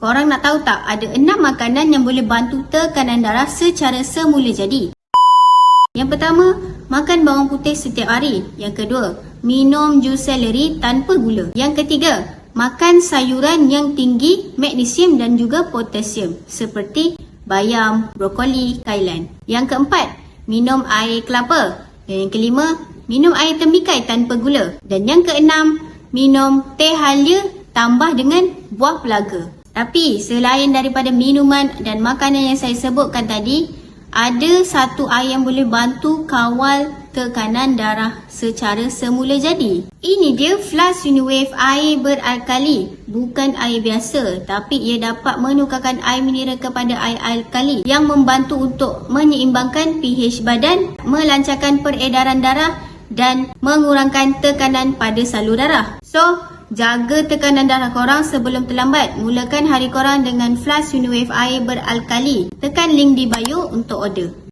Korang nak tahu tak, ada 6 makanan yang boleh bantu tekanan darah secara semula jadi. Yang pertama, makan bawang putih setiap hari. Yang kedua, minum jus seleri tanpa gula. Yang ketiga, makan sayuran yang tinggi magnesium dan juga potasium seperti bayam, brokoli, kailan. Yang keempat, minum air kelapa. Dan yang kelima, minum air tembikai tanpa gula. Dan yang keenam, minum teh halia tambah dengan buah pelaga. Tapi selain daripada minuman dan makanan yang saya sebutkan tadi, ada satu air yang boleh bantu kawal tekanan darah secara semula jadi. Ini dia Flash Uniwave air beralkali. Bukan air biasa, tapi ia dapat menukarkan air mineral kepada air alkali yang membantu untuk menyeimbangkan pH badan, melancarkan peredaran darah dan mengurangkan tekanan pada salur darah. So, jaga tekanan darah korang sebelum terlambat. Mulakan hari korang dengan Flash Uniwave air beralkali. Tekan link di bio untuk order.